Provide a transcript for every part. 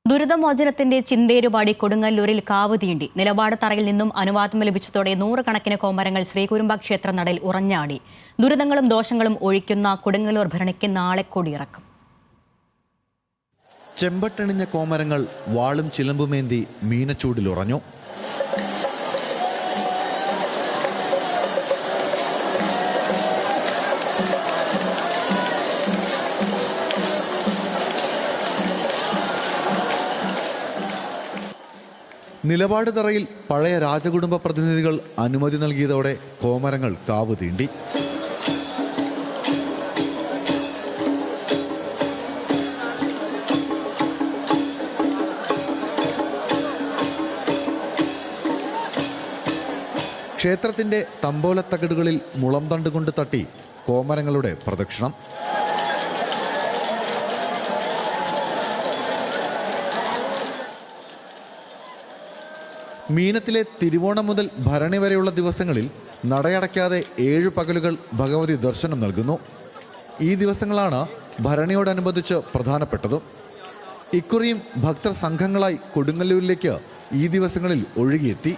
ദുരിതമോചനത്തിന്റെ ചിന്തേരുപാടി കൊടുങ്ങല്ലൂരിൽ കാവ് തീണ്ടി. നിലപാട് തറയിൽ നിന്നും അനുവാദം ലഭിച്ചതോടെ നൂറുകണക്കിന് കോമരങ്ങൾ ശ്രീകുരുമ്പ ക്ഷേത്ര നടയിൽ ഉറഞ്ഞാടി. ദുരിതങ്ങളും ദോഷങ്ങളും ഒഴിക്കുന്ന കൊടുങ്ങല്ലൂർ ഭരണിക്ക് നാളെ കൊടിയിറക്കും. ചെമ്പട്ടണിഞ്ഞ കോമരങ്ങൾ വാളും ചിലമ്പുമേന്തി മീനച്ചൂടിലുറഞ്ഞു. നിലപാട് തറയിൽ പഴയ രാജകുടുംബ പ്രതിനിധികൾ അനുമതി നൽകിയതോടെ കോമരങ്ങൾ കാവ് തീണ്ടി. ക്ഷേത്രത്തിന്റെ തമ്പോലത്തകിടുകളിൽ മുളം തണ്ടുകൊണ്ട് തട്ടി കോമരങ്ങളുടെ പ്രദക്ഷിണം. മീനത്തിലെ തിരുവോണം മുതൽ ഭരണി വരെയുള്ള ദിവസങ്ങളിൽ നടയടയ്ക്കാതെ 7 പകലുകൾ ഭഗവതി ദർശനം നൽകുന്നു. ഈ ദിവസങ്ങളാണ് ഭരണിയോടനുബന്ധിച്ച് പ്രധാനപ്പെട്ടതും. ഇക്കുറിയും ഭക്തർ സംഘങ്ങളായി കൊടുങ്ങല്ലൂരിലേക്ക് ഈ ദിവസങ്ങളിൽ ഒഴുകിയെത്തി.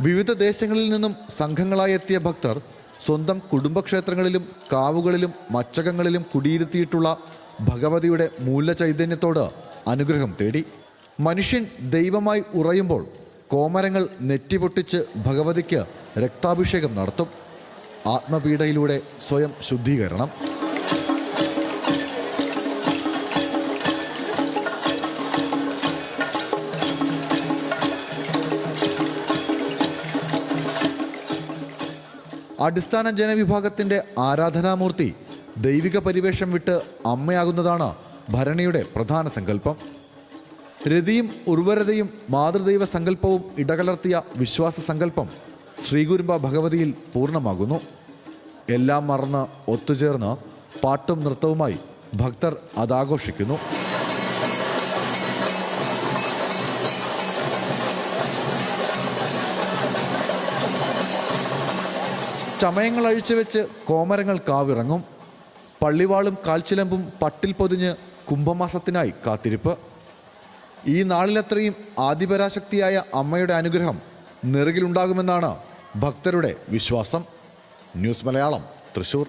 വിവിധ ദേശങ്ങളിൽ നിന്നും സംഘങ്ങളായി എത്തിയ ഭക്തർ സ്വന്തം കുടുംബക്ഷേത്രങ്ങളിലും കാവുകളിലും മച്ചകങ്ങളിലും കുടിയിരുത്തിയിട്ടുള്ള ഭഗവതിയുടെ മൂലചൈതന്യത്തോട് അനുഗ്രഹം തേടി. മനുഷ്യൻ ദൈവമായി ഉറയുമ്പോൾ കോമരങ്ങൾ നെറ്റിപൊട്ടിച്ച് ഭഗവതിക്ക് രക്താഭിഷേകം നടത്തും. ആത്മപീഡയിലൂടെ സ്വയം ശുദ്ധീകരണം. അടിസ്ഥാന ജനവിഭാഗത്തിൻ്റെ ആരാധനാമൂർത്തി ദൈവിക പരിവേഷം വിട്ട് അമ്മയാകുന്നതാണ് ഭരണിയുടെ പ്രധാന സങ്കല്പം. രതിയും ഉർവരതയും മാതൃദൈവ സങ്കല്പവും ഇടകലർത്തിയ വിശ്വാസ സങ്കല്പം ശ്രീകുരുമ്പ ഭഗവതിയിൽ പൂർണ്ണമാകുന്നു. എല്ലാം മറന്ന് ഒത്തുചേർന്ന് പാട്ടും നൃത്തവുമായി ഭക്തർ അതാഘോഷിക്കുന്നു. ചമയങ്ങൾ അഴിച്ചുവെച്ച് കോമരങ്ങൾ കാവിറങ്ങും. പള്ളിവാളും കാൽച്ചിലമ്പും പട്ടിൽ പൊതിഞ്ഞ് കുംഭമാസത്തിനായി കാത്തിരിപ്പ്. ഈ നാളിലത്രയും ആദിപരാശക്തിയായ അമ്മയുടെ അനുഗ്രഹം നെറുകിലുണ്ടാകുമെന്നാണ് ഭക്തരുടെ വിശ്വാസം. ന്യൂസ് മലയാളം, തൃശ്ശൂർ.